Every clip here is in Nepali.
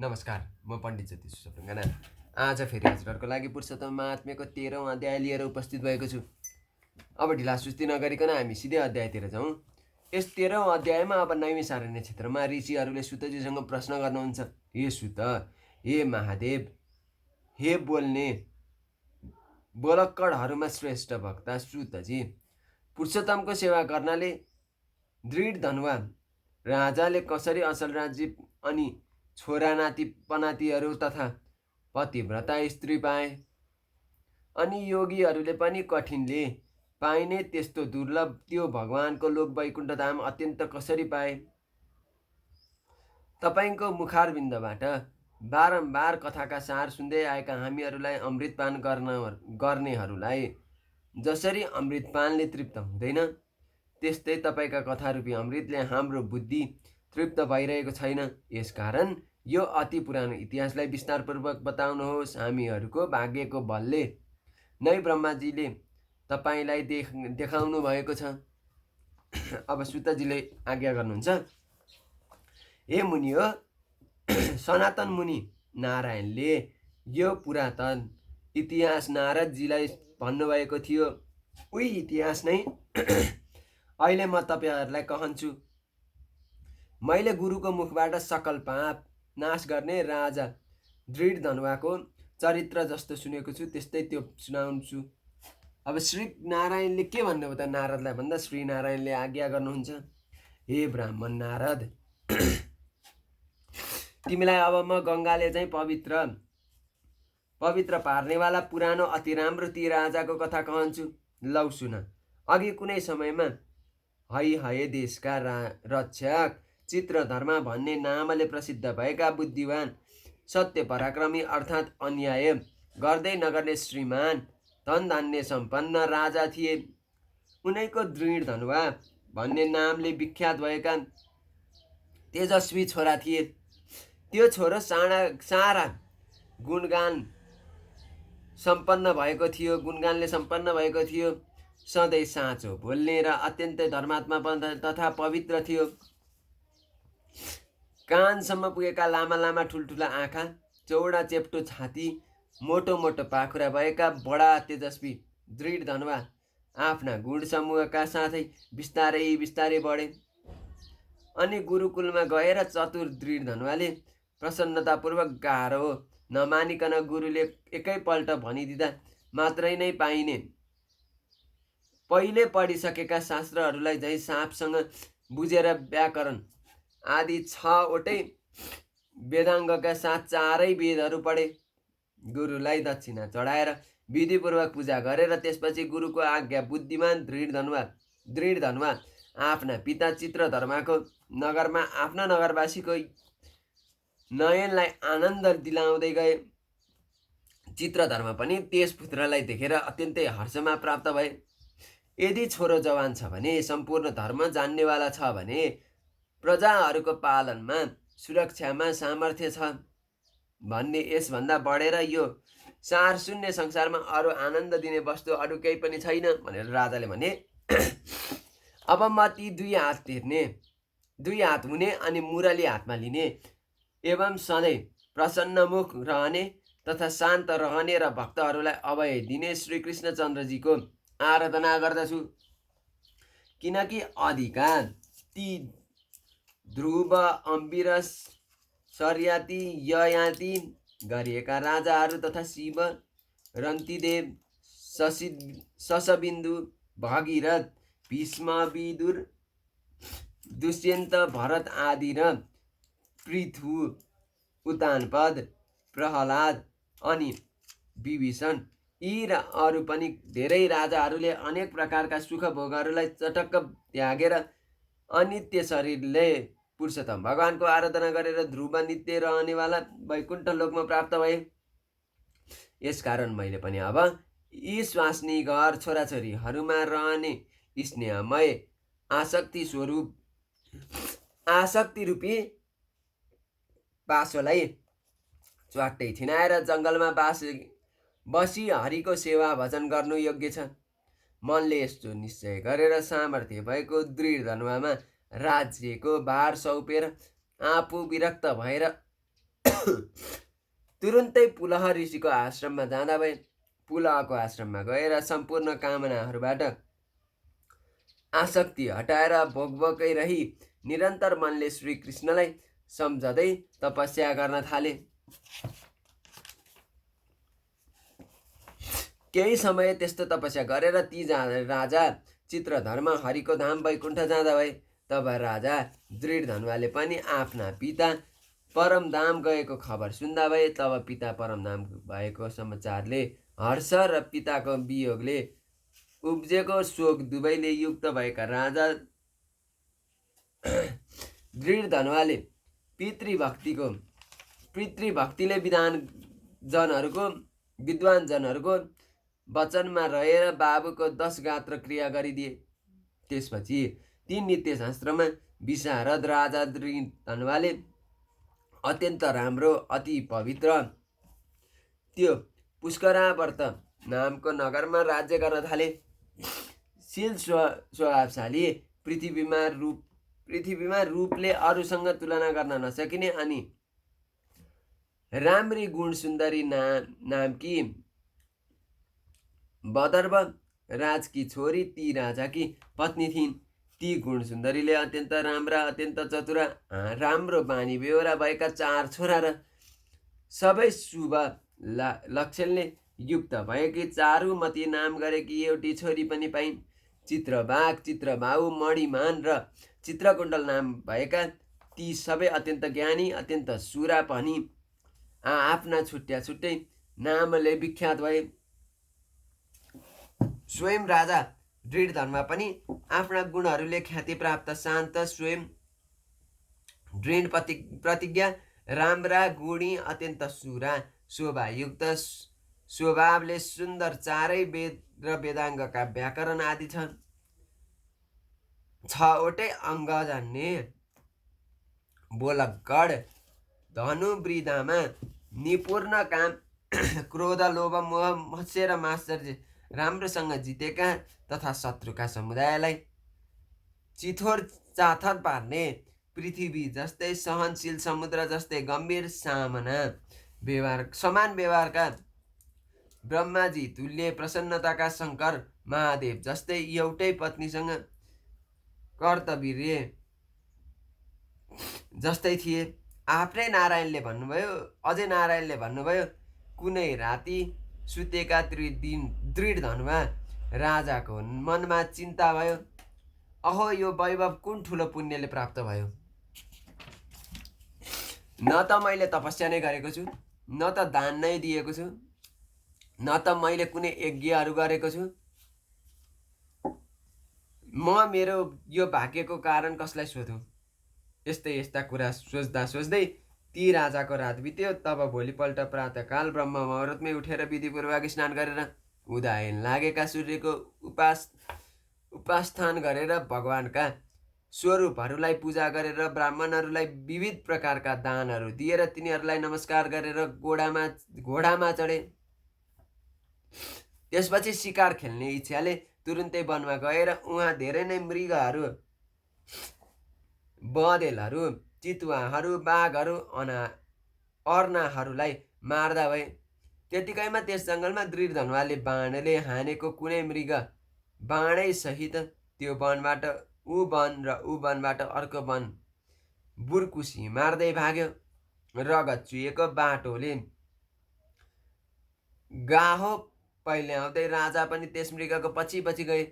नमस्कार, म पण्डित ज्योति सुब्रमण्यन। आज फेरि हजुरहरूको लागि पुरुषोत्तम महात्म्यको 13औं अध्याय लिएर उपस्थित भएको छु। अब ढिलासुस्ती नगरिकन हामी सिधै अध्यायतिर जाउँ। यस 13औं अध्यायमा अब नैमिषारण्य क्षेत्रमा ऋषिहरूले सुतजीसँग प्रश्न गर्नुहुन्छ। हे सुत, हे महादेव, हे बोल्ने बोलक्कडहरूमा श्रेष्ठ भक्ता सुतजी, पुरुषोत्तमको सेवा गर्नाले दृढ धनुवा राजाले कसरी असल राज्य अनि छोरा नाति पनातिहरू तथा पतिव्रता स्त्री पाए, अनि योगीहरूले पनि कठिनले पाइने त्यस्तो दुर्लभ त्यो भगवानको लोक वैकुण्ठ धाम अत्यन्त कसरी पाए। तपाईँको मुखारविन्दबाट बारम्बार कथाका सार सुन्दै आएका हामीहरूलाई अमृतपान गर्नेहरूलाई जसरी अमृतपानले तृप्त हुँदैन, त्यस्तै तपाईँका कथारूपी अमृतले हाम्रो बुद्धि तृप्त भइरहेको छैन। यसकारण यो अति पुरानो इतिहासलाई विस्तारपूर्वक बताउनुहोस्। हामीहरूको भाग्यको बलले नै ब्रह्माजीले तपाईँलाई देखाउनु भएको छ। अब सुतजीले आज्ञा गर्नुहुन्छ। हे मुनि हो, सनातन मुनि नारायणले यो पुरातन इतिहास नारदजीलाई भन्नुभएको थियो। उही इतिहास नै अहिले म तपाईँहरूलाई कहन्छु। मैले गुरुको मुखबाट सकल पाप नाश गर्ने राजा दृढ धनुवाको चरित्र जस्तो सुनेको छु, त्यस्तै त्यो सुनाउँछु। अब श्री नारायणले के भन्नुभयो त नारदलाई भन्दा श्री नारायणले आज्ञा गर्नुहुन्छ। हे ब्राह्मण नारद, तिमीलाई अब म गङ्गाले चाहिँ पवित्र पार्नेवाला पुरानो अति राम्रो ती राजाको कथा कहन्छु। लौ सुन। अघि कुनै समयमा हय देशका रक्षक चित्रधर्मा भन्ने नामले प्रसिद्ध भएका बुद्धिवान सत्य पराक्रमी अर्थात् अन्याय गर्दै नगर्ने श्रीमान धन धान्य सम्पन्न राजा थिए। उनैको दृढ धनुवा भन्ने नामले विख्यात भएका तेजस्वी छोरा थिए। त्यो छोरो सारा गुणगानले सम्पन्न भएको थियो। सधैँ साँचो बोल्ने र अत्यन्तै धर्मात्मा तथा पवित्र थियो। कानसम्म पुगेका लामा लामा ठुल्ठुला आँखा, चौडा चेप्टो छाती, मोटो मोटो पाखुरा भएका बडा तेजस्वी दृढ धनुवा आफ्ना गुण समूहका साथै बिस्तारै बिस्तारै बढे। अनि गुरुकुलमा गएर चतुर दृढ धनुवाले प्रसन्नतापूर्वक गाह्रो नमानिकन गुरुले एकैपल्ट भनिदिँदा मात्रै नै पाइने पहिले पढिसकेका शास्त्रहरूलाई झै सापसँग बुझेर व्याकरण आदि 6वटै वेदाङ्गका साथ 4 वेदहरू पढे। गुरुलाई दक्षिणा चढाएर विधिपूर्वक पूजा गरेर त्यसपछि गुरुको आज्ञा बुद्धिमान दृढ धनुवा आफ्ना पिता चित्रधर्माको नगरमा आफ्ना नगरवासीको नयनलाई आनन्द दिलाउँदै गए। चित्रधर्म पनि त्यस पुत्रलाई देखेर अत्यन्तै हर्षमा प्राप्त भए। यदि छोरो जवान छ भने, सम्पूर्ण धर्म जान्नेवाला छ भने, प्रजाहरूको पालनमा सुरक्षामा सामर्थ्य छ भन्ने यसभन्दा बढेर यो सार शून्य संसारमा अरू आनन्द दिने वस्तु अरू केही पनि छैन भनेर राजाले भने। अब म ती 2 हात हुने अनि मुरली हातमा लिने एवं सधैँ प्रसन्नमुख रहने तथा शान्त रहने र भक्तहरूलाई अभय दिने श्री कृष्णचन्द्रजीको आराधना गर्दछु। किनकि अधिका ती ध्रुव, अम्बिरस, शर्याती, ययाति गरिएका राजाहरू तथा शिव, रन्तिदेव, शशबिन्दु, भगीरथ, भीष्म, विदुर, दुष्यन्त, भरत आदि र पृथु, उतानपद, प्रहलाद अनि विभीषण यी र अरू पनि धेरै राजाहरूले अनेक प्रकारका सुख भोगहरूलाई चटक्क त्यागेर अनित्य शरीरले पुरुषोत्तम भगवानको आराधना गरेर ध्रुव नित्य रहनेवाला वैकुण्ठ लोकमा प्राप्त भए। यसकारण मैले पनि अब यी स्वास्नी घर छोराछोरीहरूमा रहने स्नेहमय आसक्ति रूपी पासोलाई च्वाट्टै छिनाएर जङ्गलमा बसी हरिको सेवा भजन गर्नु योग्य छ। मनले यस्तो निश्चय गरेर सामर्थ्य भएको दृढ धनुवामा राज्यको भार सौंपेर आफू विरक्त भएर तुरुन्तै पुलह ऋषिको आश्रममा जाँदा भए। पुलहको आश्रममा गएर सम्पूर्ण कामनाहरूबाट आसक्ति हटाएर भोकभोकै रही निरन्तर मनले श्रीकृष्णलाई सम्झँदै तपस्या गर्न थाले। केही समय त्यस्तो तपस्या गरेर ती राजा चित्रधर्म हरिको धाम वैकुण्ठ जाँदा भए। तब राजा दृढधनुवाले पनि आफ्ना पिता परमधाम गएको खबर सुन्दा भए। तब पिता परमधाम भएको समाचारले हर्ष र पिताको वियोगले उब्जेको शोक दुवैले युक्त भएका राजा दृढधनुवाले पितृभक्तिले विद्वान जनहरूको वचनमा रहेर बाबुको 10 गात्र क्रिया गरिदिए। त्यसपछि ती नित्यशास्त्रमा विशारद राजा दृढधनुवाले अत्यन्त राम्रो अति पवित्र त्यो पुष्करावर्त नामको नगरमा राज्य गर्न थाले। शील स्वभावशाली पृथ्वीमा रूपले अरूसँग तुलना गर्न नसकिने अनि राम्री गुण सुन्दरी नामकी बदर्भ राजकी छोरी ती राजाकी पत्नी थिइन्। ती गुण सुन्दरीले अत्यन्त राम्रा अत्यन्त चतुरा राम्रो बानी बेहोरा भएका 4 छोरा र सबै शुभ लक्षणले युक्त भएकी चारुमती नाम गरेकी एउटी छोरी पनि पाइन्। चित्रबाघ चित्रबाहु मणिमान र चित्रकुण्डल नाम भएका ती सबै अत्यन्त ज्ञानी अत्यन्त सुरा पनि आफ्ना छुट्टै नामले विख्यात भए। स्वयं राजा दृढधनुवा पनि आफ्ना गुणहरूले ख्याति प्राप्त शान्त स्वयं दृढ प्रतिज्ञा राम्रा गुणी अत्यन्त सुरा शोभायुक्त स्वभावले सुन्दर 4 वेद र वेदाङ्गका व्याकरण आदि छन्। 6वटै अङ्ग जान्ने बोलगढ धनुवृदामा निपुण काम क्रोध लोभ मोह मत्स्य र मात्सर्य राम्रोसँग जितेका तथा शत्रुका समुदायलाई चिथोर चाथर पार्ने पृथ्वी जस्तै सहनशील समुद्र जस्तै गम्भीर समान व्यवहारका ब्रह्माजी तुल्य प्रसन्नताका शङ्कर महादेव जस्तै एउटै पत्नीसँग कर्तवीर्य जस्तै थिए। अझै नारायणले भन्नुभयो कुनै राति सुतेका दृढधनुवा राजाको मनमा चिन्ता भयो। अहो यो वैभव कुन ठुलो पुण्यले प्राप्त भयो। न त मैले तपस्या नै गरेको छु, न त दान नै दिएको छु, न त मैले कुनै यज्ञहरू गरेको छु। म मेरो यो भाग्यको कारण कसलाई सोधौँ। यस्ता कुरा सोच्दै ती राजाको रात बित्यो। तब भोलिपल्ट प्रातःकाल ब्रह्म मुहुर्तमै उठेर विधिपूर्वक स्नान गरेर उदायन लागेका सूर्यको उपास्थान गरेर भगवानका स्वरूपहरूलाई पूजा गरेर ब्राह्मणहरूलाई विविध प्रकारका दानहरू दिएर तिनीहरूलाई नमस्कार गरेर घोडामा चढे। त्यसपछि शिकार खेल्ने इच्छाले तुरुन्तै वनमा गएर उहाँ धेरै नै मृगहरू बँदेलहरू चितुवाहरू बाघहरू अर्नाहरूलाई मार्दा भए। त्यतिकैमा त्यस जङ्गलमा दृढधनुवाले बाणले हानेको कुनै मृग बाणै सहित त्यो वनबाट ऊ वनबाट अर्को वन बुर्कुसी मार्दै भाग्यो। रगत चुहेको बाटोले गाहो पहिल्याउँदै राजा पनि त्यस मृगको पछि गए।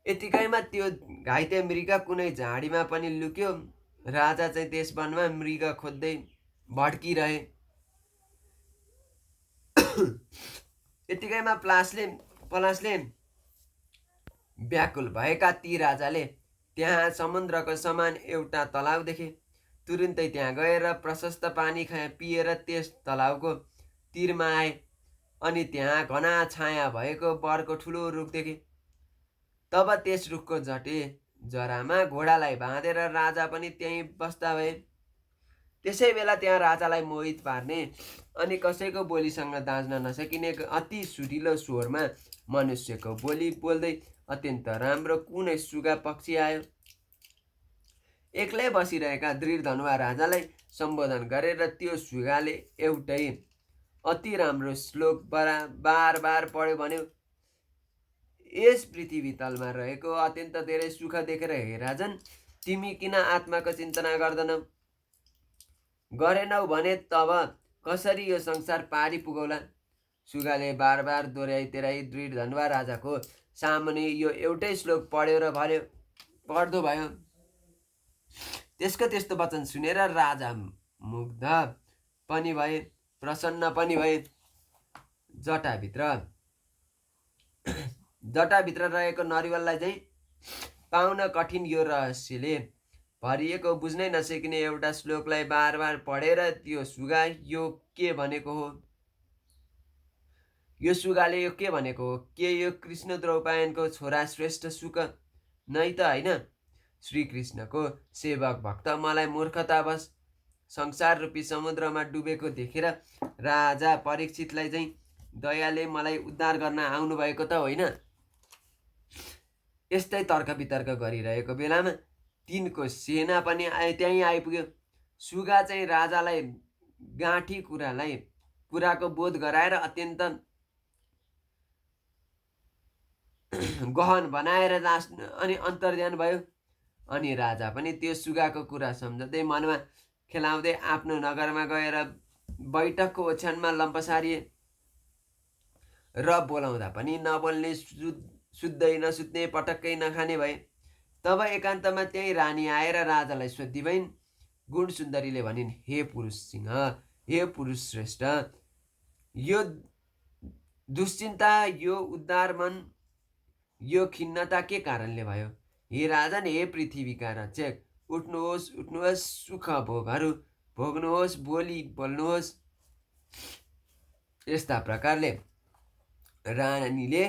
यतिकैमा त्यो घाइते मृग कुनै झाडीमा पनि लुक्यो। राजा चाहिँ त्यस वनमा मृग खोज्दै भड्किरहे। यतिकैमा पलासले व्याकुल भएका ती राजाले त्यहाँ समुद्रको समान एउटा तलाउ देखे। तुरुन्तै त्यहाँ गएर प्रशस्त पानी पिएर त्यस तलाउको तीरमा आए अनि त्यहाँ घना छाया भएको बरको ठुलो रुख देखे। तब त्यस रुखको जरामा घोडालाई बाँधेर राजा पनि त्यहीँ बस्दा भए। त्यसै बेला त्यहाँ राजालाई मोहित पार्ने अनि कसैको बोलीसँग दाँच्न नसकिने अति सुरिलो स्वरमा मनुष्यको बोली बोल्दै अत्यन्त राम्रो कुनै सुगा पक्षी आयो। एक्लै बसिरहेका दृढधनुवा राजालाई सम्बोधन गरे र त्यो सुगाले एउटै अति राम्रो श्लोक बार बार पढ्यो भन्यो। यस पृथ्वी तलमा रहेको अत्यन्त धेरै सुख देखेर हे राजन, तिमी किन आत्माको चिन्तना गरेनौ भने तब कसरी यो संसार पारी पुगौला? सुगाले बार बार दोहोऱ्याई दृढ धनुवा राजाको सामुने यो एउटै श्लोक पढ्यो र भन्यो, पढ्दो भयो। त्यसको त्यस्तो वचन सुनेर राजा मुग्ध पनि भए, प्रसन्न पनि भए। जटाभित्र रहेको नरिवललाई चाहिँ पाउन कठिन यो रहस्यले भरिएको बुझ्नै नसकिने एउटा श्लोकलाई बार बार पढेर त्यो सुगा यो के भनेको हो? यो सुगाले यो के भनेको हो? के यो कृष्ण द्रौपायनको छोरा श्रेष्ठ सुक नै त होइन? श्रीकृष्णको सेवक भक्त मलाई मूर्खतावश संसार रूपी समुद्रमा डुबेको देखेर राजा परीक्षितलाई चाहिँ दयाले मलाई उद्धार गर्न आउनुभएको त होइन? यस्तै तर्क वितर्क गरिरहेको बेलामा तिनको सेना पनि त्यहीँ आइपुग्यो। सुगा चाहिँ राजालाई गाँठी कुराको बोध गराएर अत्यन्त गहन बनाएर अनि अन्तर्ध्यान भयो। अनि राजा पनि त्यो सुगाको कुरा सम्झँदै मनमा खेलाउँदै आफ्नो नगरमा गएर बैठकको ओछ्यानमा लम्पसारिए र बोलाउँदा पनि नबोल्ने, सुत्दै नसुत्ने, पटक्कै नखाने भए। तब एकान्तमा त्यही रानी आएर राजालाई सोधी भइन्। गुण सुन्दरीले भनिन्, हे पुरुष सिंह, हे पुरुष श्रेष्ठ, यो दुश्चिन्ता, यो उदार मन, यो खिन्नता के कारणले भयो? हे राजन, हे पृथ्वीका रक्षक, उठ्नुहोस्, उठ्नुहोस्, सुख भोगहरू भोग्नुहोस्, बोल्नुहोस्। यस्ता प्रकारले रानीले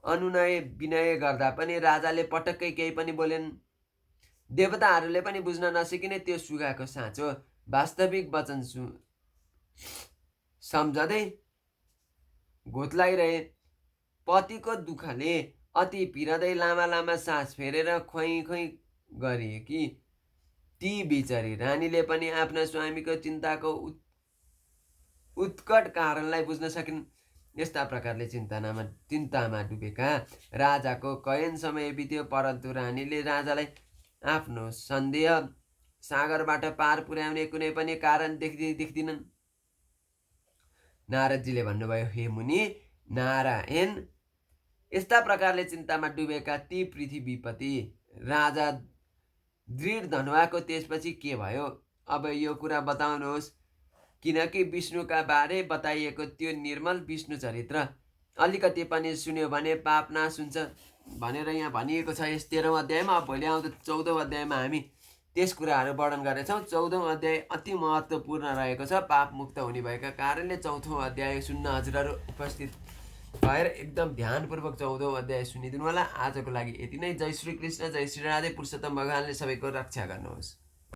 अनुनय विनय गर्दा पनि राजाले पटक्कै केही पनि बोलेन। देवताहरूले पनि बुझ्न नसकिने त्यो सुगाको साँचो वास्तविक वचन सम्झँदै घोत्लाइरहे। पतिको दुःखले अति पिरदै लामा लामा सास फेरेर खोइ खोइ गरे कि ती बिचरी रानीले पनि आफ्ना स्वामीको चिन्ताको उत्कट कारणलाई बुझ्न सकिन्। यस्ता प्रकारले चिन्तामा डुबेका राजाको कैयन समय बित्यो, परन्तु रानीले राजालाई आफ्नो सन्देह सागरबाट पार पुर्याउने कुनै पनि कारण देख्दिनन्। नारदजीले भन्नुभयो, हे मुनि नारायण, यस्ता प्रकारले चिन्तामा डुबेका ती पृथ्वीपति राजा दृढ धनुवाको त्यसपछि के भयो? अब यो कुरा बताउनुहोस्, किनकि विष्णुका बारे बताइएको त्यो निर्मल विष्णु चरित्र अलिकति पनि सुन्यो भने पाप नाश हुन्छ भनेर यहाँ भनिएको छ यस 13औं अध्यायमा। भोलि आउँदो 14औं अध्यायमा हामी त्यस कुराहरू वर्णन गर्नेछौँ। 14औं अध्याय अति महत्त्वपूर्ण रहेको छ। पाप मुक्त हुने भएका कारणले 4औं अध्याय सुन्न हजुरहरू उपस्थित भएर एकदम ध्यानपूर्वक 14औं अध्याय सुनिदिनु होला। आजको लागि यति नै। जय श्री कृष्ण, जय श्री राधे। पुरुषोत्तम भगवानले सबैको रक्षा गर्नुहोस्।